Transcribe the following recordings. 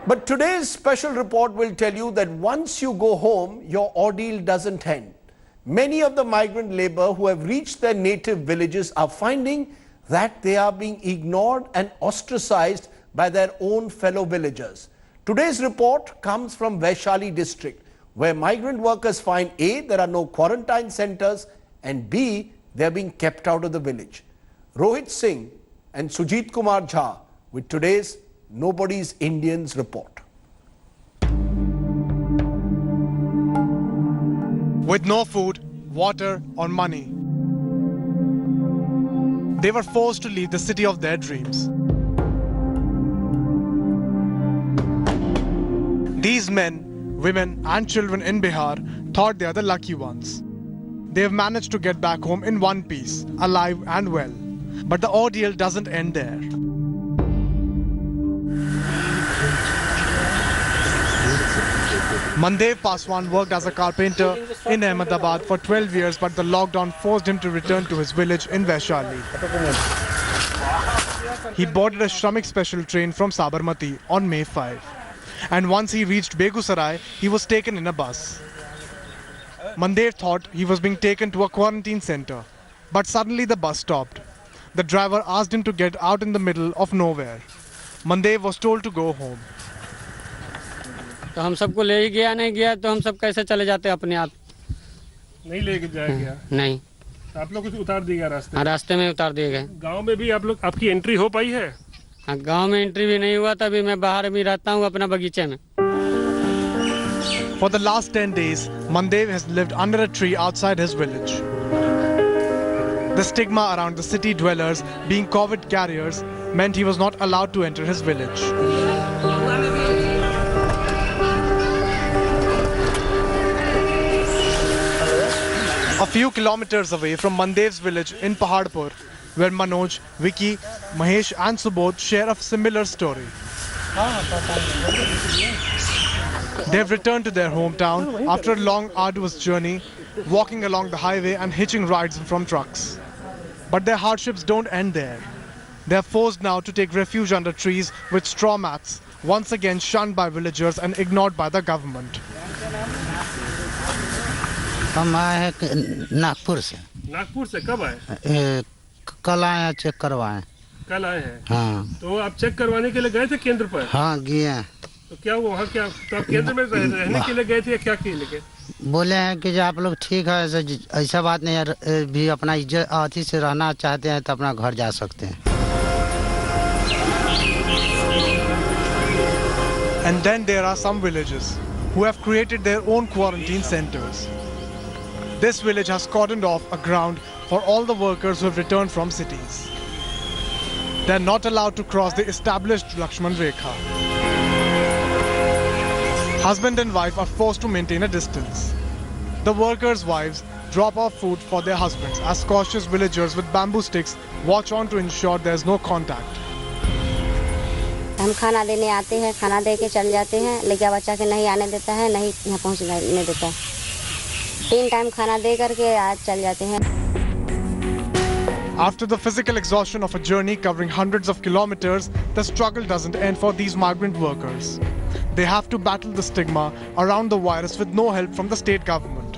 But today's special report will tell you that once you go home, your ordeal doesn't end. Many of the migrant labor who have reached their native villages are finding that they are being ignored and ostracized by their own fellow villagers. Today's report comes from Vaishali district, where migrant workers find A, there are no quarantine centers, and B, they are being kept out of the village. Rohit Singh and Sujit Kumar Jha with today's Nobody's Indians report. With no food, water or money, they were forced to leave the city of their dreams. These men, women and children in Bihar thought they are the lucky ones. They have managed to get back home in one piece, alive and well. But the ordeal doesn't end there. Mandev Paswan worked as a carpenter in Ahmedabad for 12 years, but the lockdown forced him to return to his village in Vaishali. He boarded a Shramik special train from Sabarmati on May 5. And once he reached Begusarai, he was taken in a bus. Mandev thought he was being taken to a quarantine center, but suddenly the bus stopped. The driver asked him to get out in the middle of nowhere. Mandev was told to go home. तो हम सबको ले ही गया नहीं गया तो हम सब कैसे चले जाते अपने आप नहीं लेके जाएगा नहीं तो आप लोग कुछ उतार दिया रास्ते में उतार दिए गए गांव में भी आप लोग आपकी एंट्री हो पाई है गांव में एंट्री भी नहीं हुआ तभी मैं बाहर भी रहता हूं अपना बगीचे में For the last 10 days, Mandev has lived under a tree outside his village. The stigma around the city dwellers being COVID carriers meant he was not allowed to enter his village. A few kilometers away from Mandev's village in Pahadpur, where Manoj, Vicky, Mahesh and Subodh share a similar story. They have returned to their hometown after a long, arduous journey, walking along the highway and hitching rides from trucks. But their hardships don't end there. They are forced now to take refuge under trees with straw mats, once again shunned by villagers and ignored by the government. हम आए हैं नागपुर से कब आए कल आए हैं check करवाए कल आए हैं हाँ तो आप चेक करवाने के लिए गए थे केंद्र पर हाँ गए हैं तो क्या वहाँ क्या तो आप केंद्र में रहने के लिए गए थे या क्या के लिए बोले हैं कि जो आप लोग ठीक है ऐसा बात नहीं है भी अपना इज्जत अथी से रहना चाहते हैं तो अपना घर जा सकते हैं And then there are some villages who have created their own quarantine centers. This village has cordoned off a ground for all the workers who have returned from cities. They are not allowed to cross the established Lakshman Rekha. Husband and wife are forced to maintain a distance. The workers' wives drop off food for their husbands as cautious villagers with bamboo sticks watch on to ensure there is no contact. हम खाना देने आते हैं खाना दे के चल जाते हैं लेकिन बच्चा के नहीं आने देता है नहीं यहाँ पहुँचने देता है 3 टाइम खाना दे करके आज चल जाते हैं After the physical exhaustion of a journey covering hundreds of kilometers, the struggle doesn't end for these migrant workers. They have to battle the stigma around the virus with no help from the state government.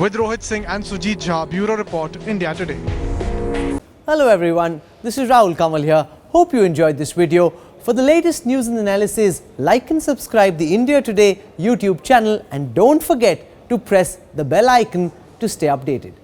With Rohit Singh and Sujit Jha, Bureau Report, India Today. Hello everyone, this is Rahul Kamal here. Hope you enjoyed this video. For the latest news and analysis, like and subscribe the India Today YouTube channel and don't forget to press the bell icon to stay updated.